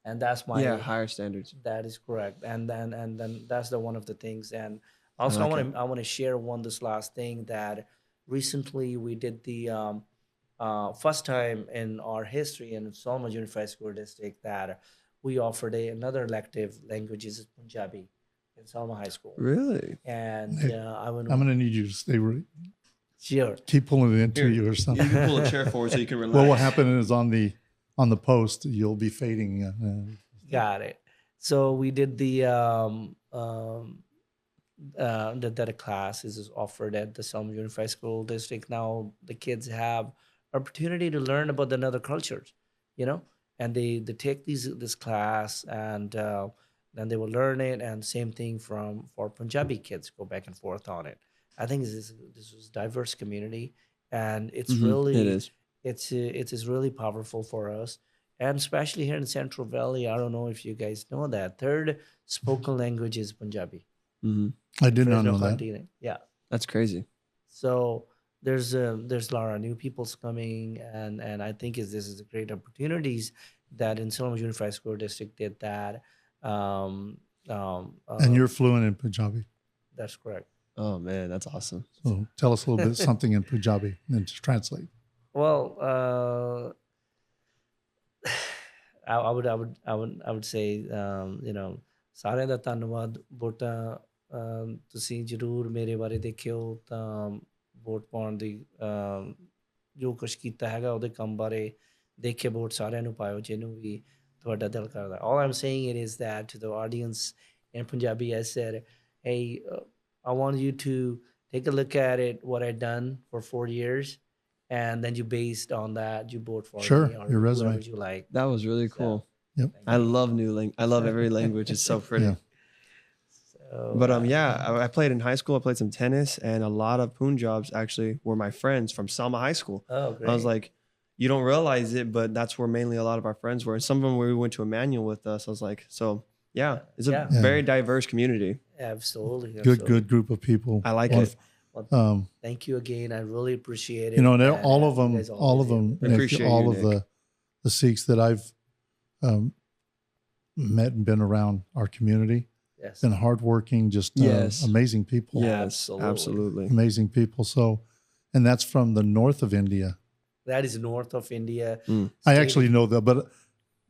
and that's Yeah, my higher standards. that is correct. And then that's the one of the things. And I also, like it. I want to share this last thing that recently we did the first time in our history in Solomon Unified School District that we offered another elective language is Punjabi in Salma High School. Really? And Hey, I would I'm going to need you to stay sure. keep pulling it into Here, you or You something. can pull a chair forward so you can relax. Well, what happened is on the post, you'll be fading. Got it. So we did that a class is offered at the Selma Unified School District. Now the kids have opportunity to learn about another cultures, and they take this class, and then they will learn it. And same thing for Punjabi kids, go back and forth on it. I think this is diverse community, and it's Mhm, really it is. it is really powerful for us, and especially here in Central Valley. I don't know if you guys know that third spoken language is Punjabi. Hmm. I did not Fresno know that. Continent. Yeah. That's crazy. So there's a lot of new people's coming, and I think this is a great opportunities that in Solomon Unified School District did that. Um, And you're fluent in Punjabi. that's correct. Oh man, that's awesome. So tell us a little bit something in Punjabi and to translate. Well, I would say, ਸਾਰਿਆਂ ਦਾ ਧੰਨਵਾਦ ਵੋਟਾਂ ਤੁਸੀਂ ਜ਼ਰੂਰ ਮੇਰੇ ਬਾਰੇ ਦੇਖਿਓ ਤਾਂ vote ਪਾਉਣ ਦੀ ਜੋ ਕੁਛ ਕੀਤਾ ਹੈਗਾ ਉਹਦੇ ਕੰਮ ਬਾਰੇ ਦੇਖ ਕੇ ਵੋਟ ਸਾਰਿਆਂ ਨੂੰ ਪਾਇਓ ਜਿਹਨੂੰ ਵੀ ਤੁਹਾਡਾ ਦਿਲ ਕਰਦਾ. All I'm saying it is that to the audience in Punjabi, I said, hey, I want you to take a look at it, what I've done for 4 years, and then you based on that, you vote for Sure, me or your resume. whoever you like. That was really cool. Yep. I love I love every language. It's so pretty. Yeah. So, But I played in high school. I played some tennis, and a lot of Punjabs actually were my friends from Selma High School. oh, great. I was like, you don't realize it, but that's where mainly a lot of our friends were. And some of them we went to Emmanuel with us. I was like, so yeah, it's a Yeah. very diverse community. Absolutely. Good group of people. I like it. Well, thank you again. I really appreciate it. And and, all of them, you guys always Nick, Appreciate all you, of Nick. the Sikhs that I've met and been around our community, Yes. been hardworking, just Yes. amazing people. Yes, Absolutely. absolutely. Amazing people. So, and that's from the north of India. That is north of India. Mm. I actually know that, but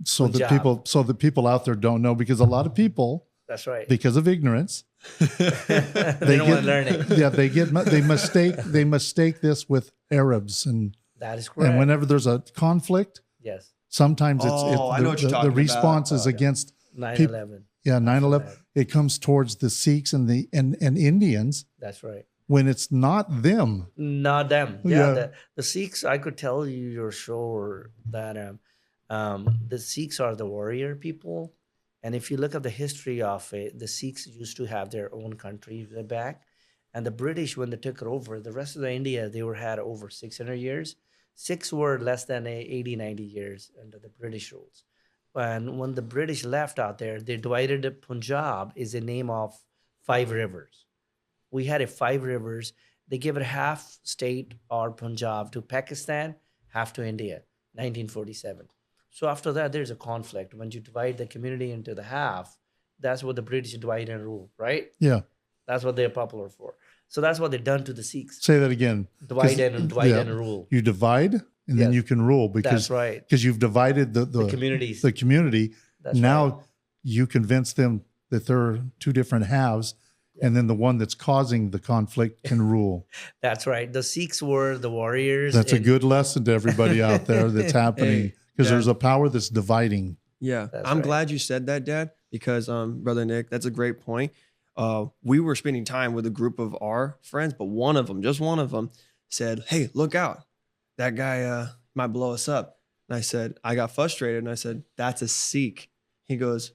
so Punjab. the people out there don't know, because a lot of people, That's right. because of ignorance, They don't want to learn it. Yeah, they mistake this with Arabs, and That is correct. whenever there's a conflict, Yes. sometimes Oh, I know what you're the talking response about. is against 9/11. 9/11. It comes towards the Sikhs and and Indians That's right. when it's not them. Not them. Yeah. Yeah. The Sikhs, I could tell you you're sure that the Sikhs are the warrior people. And if you look at the history of it, the Sikhs used to have their own country back. And the British, when they took it over, the rest of the India, they had over 600 years. Sikhs were less than 80, 90 years under the British rules. And when the British left out there, they divided Punjab is the name of 5 rivers. We had 5 rivers. They gave it half state or Punjab to Pakistan, half to India, 1947. So after that, there's a conflict. When you divide the community into the half, that's what the British divide and rule, right? Yeah. That's what they're popular for. So that's what they've done to the Sikhs. Say that again. Divide and yeah. rule. You divide, and then Yes. you can rule, because That's right. you've divided the Communities. the community. That's Now right. you convince them that there are 2 different halves, and then the one that's causing the conflict can rule. That's right. The Sikhs were the warriors. That's a good lesson to everybody out there that's happening, because yeah. there's a power that's dividing. Yeah, That's I'm right. glad you said that, Dad, because Brother Nick, that's a great point. We were spending time with a group of our friends, but one of them, just one of them, said, "Hey, look out! That guy might blow us up." And I said, I got frustrated, and I said, "That's a Sikh. He goes,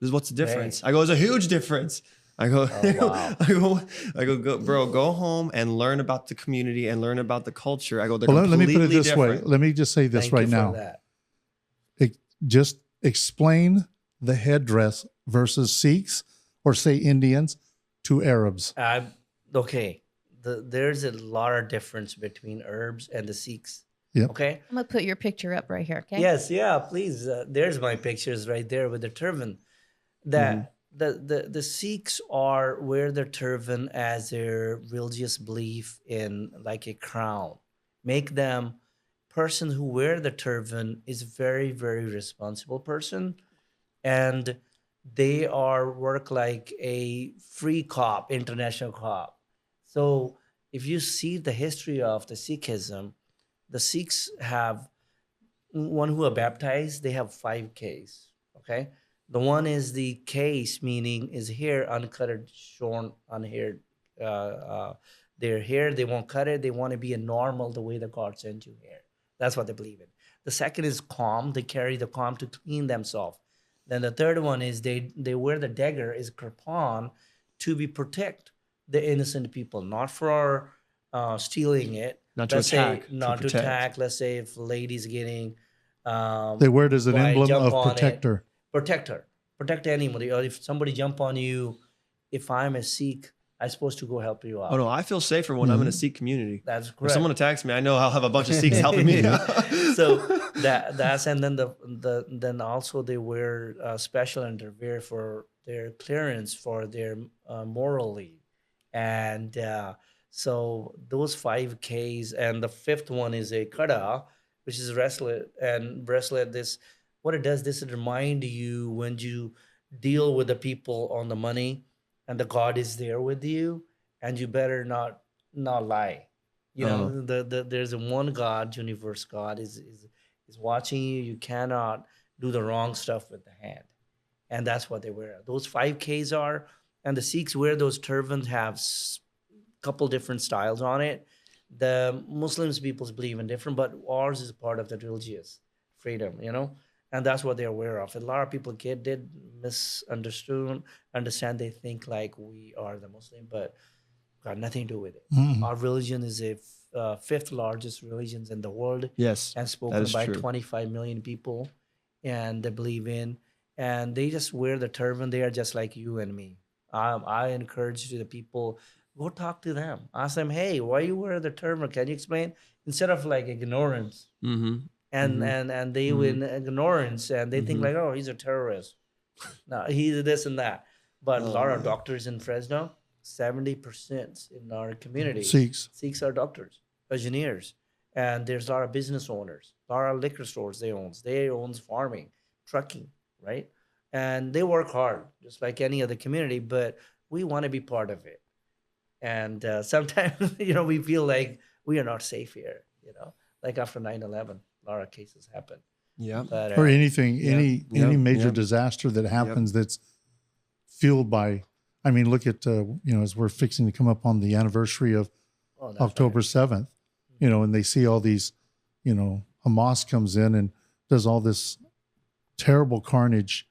what's the difference? I go, there's a huge difference. I go, wow. bro, go home and learn about the community and learn about the culture. I go, they're Well, let me completely put it this different. way. Let me just say this Thank right you for now. that. Just explain the headdress versus Sikhs or say Indians to Arabs. Okay. There's a lot of difference between Arabs and the Sikhs. Yep. Okay. I'm gonna put your picture up right here. Okay. Yes. Yeah. Please. There's my pictures right there with the turban. That the Sikhs wear their turban as their religious belief in like a crown. Make them person who wear the turban is very, very responsible person, and they work like a free cop, international cop. So if you see the history of the Sikhism, the Sikhs have one who are baptized, they have 5 Ks. Okay. The one is the case, meaning is hair uncut, shorn, unhaired. Their hair, they won't cut it. They want to be a normal the way the God sent you hair. That's what they believe in. The second is calm. They carry the calm to clean themselves. Then the third one is they wear the dagger is kirpan to protect the innocent people, not for stealing it. Not to attack. Not to attack. Let's say if a lady's getting They wear it as an emblem of protector. Protect anybody. Or if somebody jump on you, if I'm a Sikh, I'm supposed to go help you out. Oh no, I feel safer when I'm in a Sikh community. That's correct. If someone attacks me, I know I'll have a bunch of Sikhs helping me. So that's and then then also they wear special underwear for their clearance for their morally, and so those 5 Ks, and the fifth one is a kada, which is bracelet. This what it does. This remind you when you deal with the people on the money, and the God is there with you, and you better not lie. You know, there's a one God, universe God is watching you. You cannot do the wrong stuff with the hand, and that's what they wear. Those 5 Ks are, and the Sikhs wear those turbans have couple different styles on it. The Muslims peoples believe in different, but ours is part of the religious freedom, you know, and that's what they're aware of. A lot of people did understand. They think like we are the Muslim, but got nothing to do with it. Our religion is a fifth largest religions in the world. Yes, and spoken by 25 million people, and they believe in, and they just wear the turban. They are just like you and me. I encourage the people. Go talk to them. Ask them, hey, why you wear the turban? Can you explain? Instead of like ignorance. And they win ignorance, and they think like, oh, he's a terrorist. No, he's this and that. But a lot of doctors in Fresno, 70% in our community, Sikhs are doctors, engineers, and there's a lot of business owners, a lot of liquor stores they owns farming, trucking, right? And they work hard, just like any other community, but we want to be part of it. And sometimes, we feel like we are not safe here, like after 9/11, a lot of cases happen. Yeah. But, or anything, any major disaster that happens that's fueled by, I mean, look at, as we're fixing to come up on the anniversary of October 7th, and they see all these, Hamas comes in and does all this terrible carnage,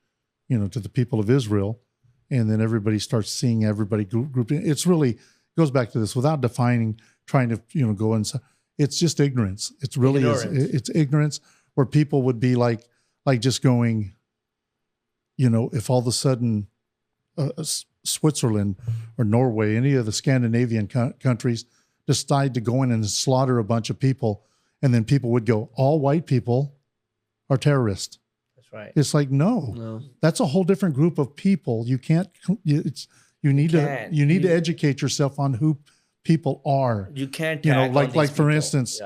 to the people of Israel. And then everybody starts seeing everybody grouped in. It's really goes back to this without defining, trying to, go and it's just ignorance. It's really it's ignorance where people would be like just going, if all of a sudden Switzerland or Norway, any of the Scandinavian countries decide to go in and slaughter a bunch of people, and then people would go, all white people are terrorists. That's right. It's like, no, that's a whole different group of people. You can't, you need to educate yourself on who people are. You can't, like for instance,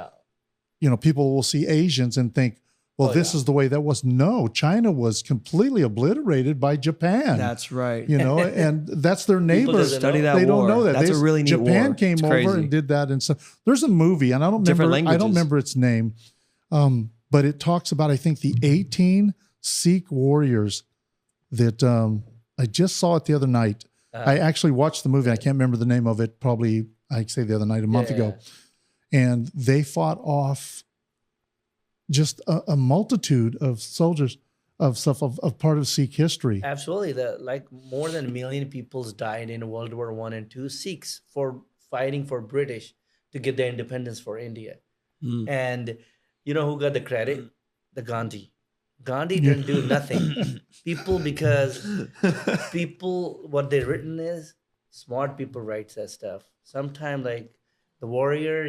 people will see Asians and think, well, this is the way that was. No, China was completely obliterated by Japan. That's right. And that's their neighbor. Study that they war. Don't know that. That's a really neat Japan war. came over and did that. And so there's a movie, and I don't remember its name, but it talks about, I think, the 18 Sikh warriors that I just saw it the other night. I actually watched the movie. I can't remember the name of it. Probably, I'd say the other night, a month ago. And they fought off just a multitude of soldiers. of stuff of part of Sikh history. Absolutely. Like more than 1 million people died in World War I and II, Sikhs for fighting for British to get their independence for India. And you know who got the credit? The Gandhi. Gandhi didn't do nothing. People, what they've written is smart people write that stuff. Sometimes like the warrior,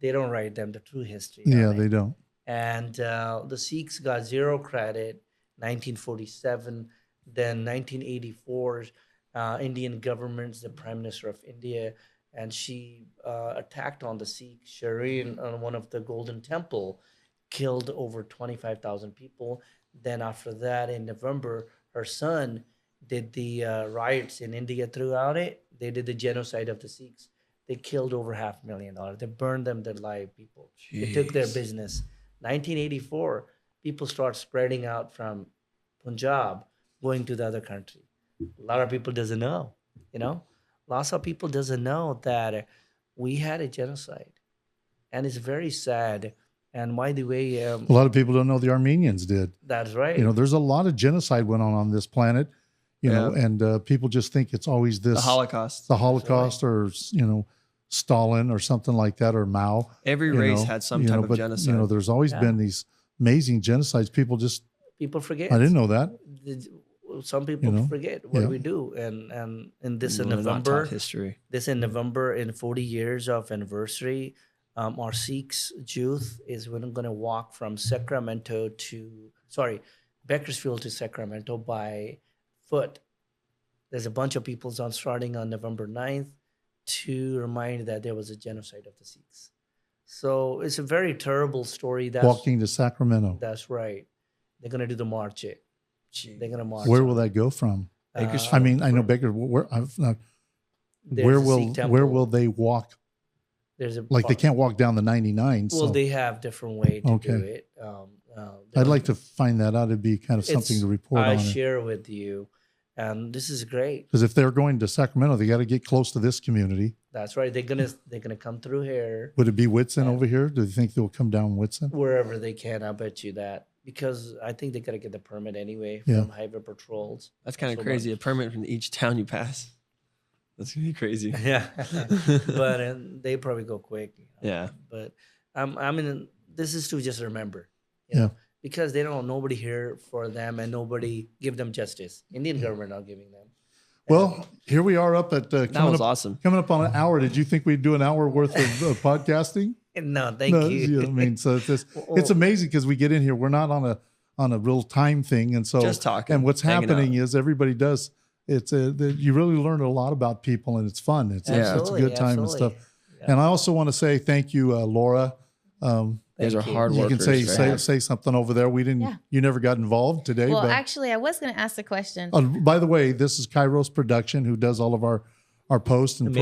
they don't write them the true history. Yeah, they don't. And the Sikhs got zero credit. 1947, then 1984, Indian government's the Prime Minister of India, and she attacked on the Sikh Shireen on one of the Golden Temple, killed over 25,000 people. Then after that, in November, her son did the riots in India throughout it. They did the genocide of the Sikhs. They killed over $500,000. They burned them alive, people. They took their business. 1984, people start spreading out from Punjab, going to the other country. A lot of people doesn't know, Lots of people doesn't know that we had a genocide. And it's very sad. And by the way... a lot of people don't know the Armenians did. That's right. There's a lot of genocide went on this planet, and people just think it's always this... The Holocaust or, Stalin or something like that, or Mao. Every race had some type of genocide. There's always been these amazing genocides. People forget. I didn't know that. Some people forget what we do. And in this in November, history. This in November, in 40 years of anniversary, our Sikhs youth is going to walk from Bakersfield to Sacramento by foot. There's a bunch of people starting on November 9th to remind that there was a genocide of the Sikhs. So it's a very terrible story. Walking to Sacramento. That's right. They're going to do the march. They're going to march. Where will that go from? Bakersfield. I mean, I know Baker. Where will they walk? They can't walk down the 99. Well, they have different way to do it. I'd like to find that out. It'd be kind of something to report on. I share with you. And this is great. Because if they're going to Sacramento, they got to get close to this community. That's right. They're gonna come through here. Would it be Whitson over here? Do you think they'll come down Whitson? Wherever they can, I bet you that. Because I think they got to get the permit anyway from highway patrols. That's kind of crazy. A permit from each town you pass. That's gonna be crazy. Yeah, but they probably go quick. Yeah. But this is to just remember. Because they don't, nobody here for them and nobody give them justice. Indian government not giving them. Well, here we are up at awesome. Coming up on an hour. Did you think we'd do an hour worth of podcasting? No, thank you. I mean, so it's amazing because we get in here. We're not on a real time thing, and so just talking. And what's happening is everybody does. You really learn a lot about people, and it's fun. It's a good time and stuff. Yeah. And I also want to say thank you, Laura. These are hard workers. You can say something over there. We didn't. Yeah. You never got involved today. Well, actually, I was going to ask the question. By the way, this is Kairos Production, who does all of our posts and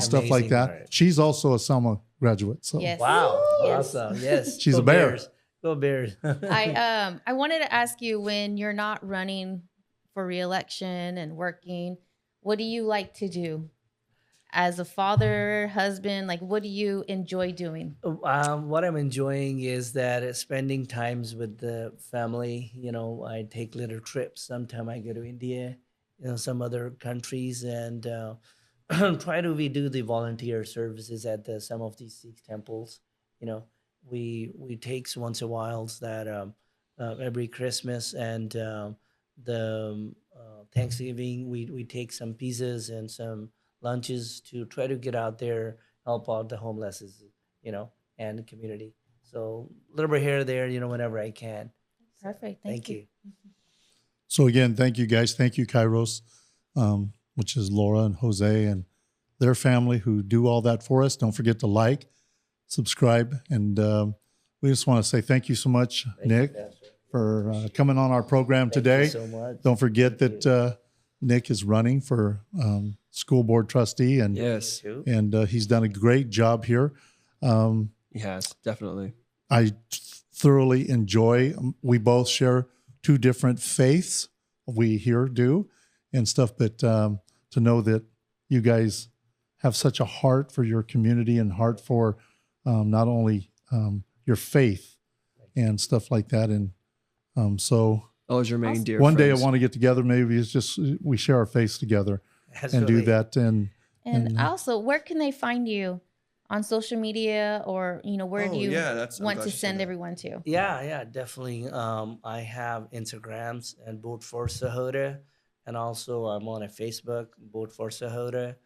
stuff like that. Work. She's also a Selma graduate. So yes. Wow, yes. Awesome. Yes, she's a bear. Go Bears. I wanted to ask you, when you're not running for re-election and working, what do you like to do? As a father, husband, like, what do you enjoy doing? What I'm enjoying is that spending times with the family. I take little trips. Sometimes I go to India, some other countries, and we do the volunteer services at some of these Sikh temples. We take once in a while that every Christmas and the Thanksgiving we take some pizzas and some lunches to try to get out there, help out the homeless, and the community. So a little bit here, there, whenever I can. Perfect. Thank you. So again, thank you guys. Thank you, Kairos, which is Laura and Jose and their family who do all that for us. Don't forget to like, subscribe, and we just want to say thank you so much, Nick, for coming on our program today. Thank you so much. Don't forget that Nick is running for school board trustee, and he's done a great job here. He has, definitely. I thoroughly enjoy. We both share two different faiths. We here do and stuff, but to know that you guys have such a heart for your community and heart for not only your faith and stuff like that, and So Those are main dear one day I friends. want to get together. Maybe it's just we share our face together and do that. And also, where can they find you on social media, or where do you want to send everyone to? Yeah, definitely. I have Instagrams and Boat for Sahota, and also I'm on a Facebook, Boat for Sahota,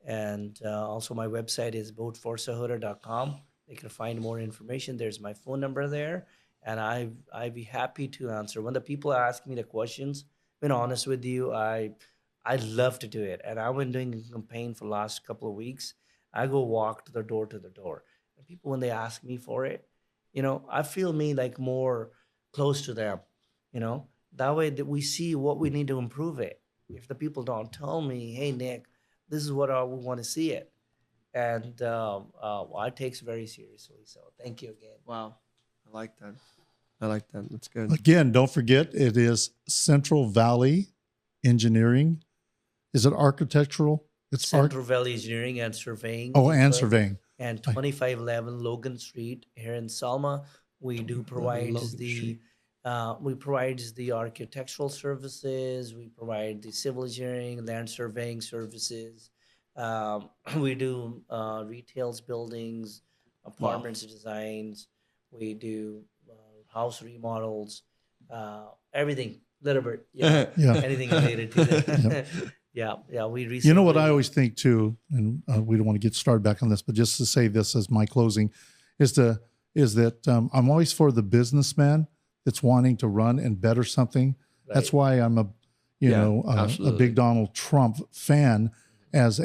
and also my website is boatforsahota.com. They can find more information. There's my phone number there, and I'd be happy to answer when the people ask me the questions. Being honest with you, I love to do it, and I've been doing a campaign for the last couple of weeks. I go walk to the door, and people when they ask me for it, I feel me like more close to them. That way that we see what we need to improve it. If the people don't tell me, hey Nick, this is what I want to see it, and I takes very seriously. So thank you again. Wow. I like that. I like that. That's good. Again, don't forget, it is Central Valley Engineering. Is it architectural? It's Central Valley Engineering and Surveying. Oh, and surveying. And 2511 Logan Street here in Selma. We do provide we provide the architectural services. We provide the civil engineering, land surveying services. We do retails, buildings, apartments designs. We do house remodels, everything, little bit, Yeah. anything related to that. Yeah. We recently. You know what I always think too, and we don't want to get started back on this, but just to say this as my closing, is that I'm always for the businessman that's wanting to run and better something. Right. That's why I'm a big Donald Trump fan, because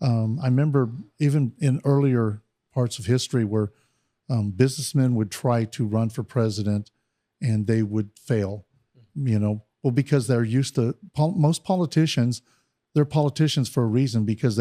I remember even in earlier parts of history where businessmen would try to run for president and they would fail, Well, because they're used to most politicians, they're politicians for a reason, because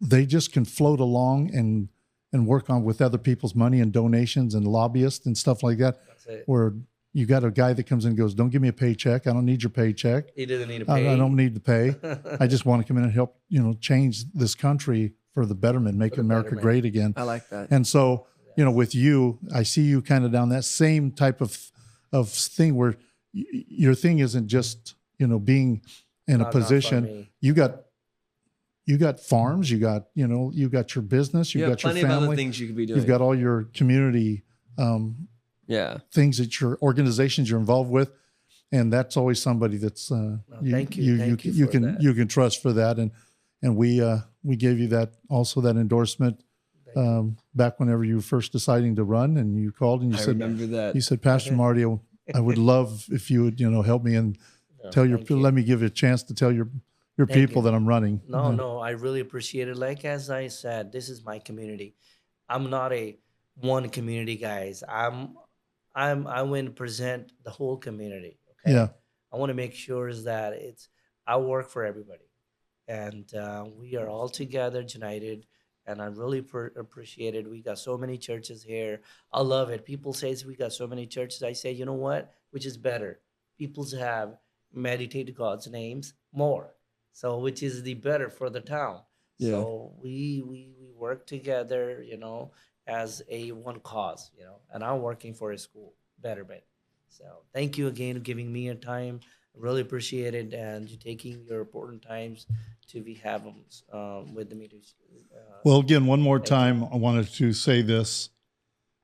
they just can float along and work on with other people's money and donations and lobbyists and stuff like that. That's it. Where you got a guy that comes in and goes, "Don't give me a paycheck. I don't need your paycheck. He doesn't need to pay. I don't need to pay. I just want to come in and help, change this country for the betterment, make America great again." I like that. And so, with you, I see you kind of down that same type of thing where your thing isn't just being in a position. You got farms, you got your business, you got your family, of other things you could be doing. You've got all your community things that your organizations you're involved with, and that's always somebody that's you can trust for that. And we gave you that endorsement back whenever you were first deciding to run, and you called and you said, remember that. You said, "Pastor Marty, I would love if you would, help me and let me give you a chance to tell your people that I'm running." No, I really appreciate it. Like, as I said, this is my community. I'm not a one community, guys. I want to present the whole community. Okay. Yeah. I want to make sure that I work for everybody, and we are all together, united. And I really appreciate it. We got so many churches here. I love it. People say we got so many churches. I say, you know what? Which is better? People have meditated God's names more. So which is the better for the town. Yeah. So we work together, as a one cause, and I'm working for a school betterment. So thank you again for giving me your time. I really appreciate it, and you taking your important times to be having with the meetings. Well, again, one more time, I wanted to say this.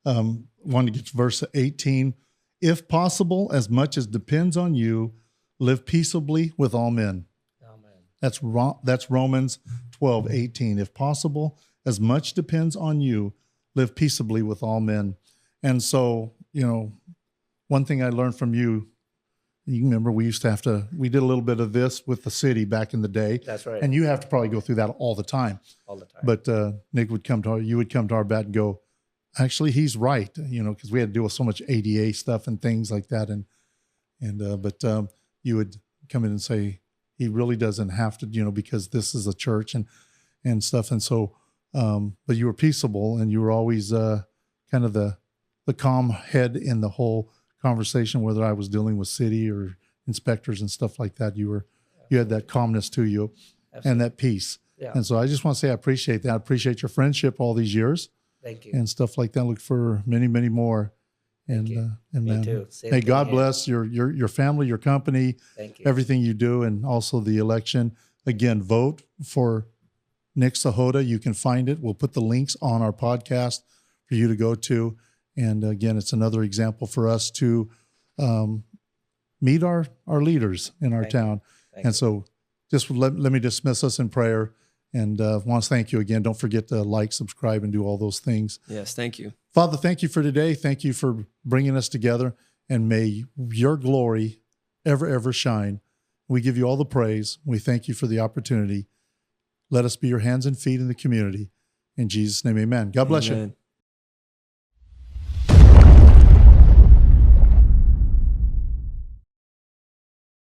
Wanted to get to verse 18. If possible, as much as depends on you, live peaceably with all men. Amen. That's Romans 12:18. If possible, as much depends on you, live peaceably with all men. And so, one thing I learned from you remember we did a little bit of this with the city back in the day. That's right. And you have to probably go through that all the time. All the time. But Nick would come to our bat and go, actually, he's right, because we had to deal with so much ADA stuff and things like that. But you would come in and say, he really doesn't have to, because this is a church and stuff. And so, but you were peaceable, and you were always kind of the calm head in the whole conversation, whether I was dealing with city or inspectors and stuff like that. You had that calmness to you. Absolutely. And that peace. Yeah. And so I just want to say I appreciate that. I appreciate your friendship all these years. Thank you. And stuff like that. Look for many, many more. And Me man, too. Same hey, thing God here. bless your family, your company, Thank you. everything you do, and also the election. Again, vote for Nick Sahota. You can find it. We'll put the links on our podcast for you to go to. And again, it's another example for us to meet our leaders in our town. Thank And you. so just let me dismiss us in prayer. And want to thank you again. Don't forget to like, subscribe, and do all those things. Yes, thank you. Father, thank you for today. Thank you for bringing us together. And may your glory ever, ever shine. We give you all the praise. We thank you for the opportunity. Let us be your hands and feet in the community. In Jesus' name, amen. God bless you. Amen.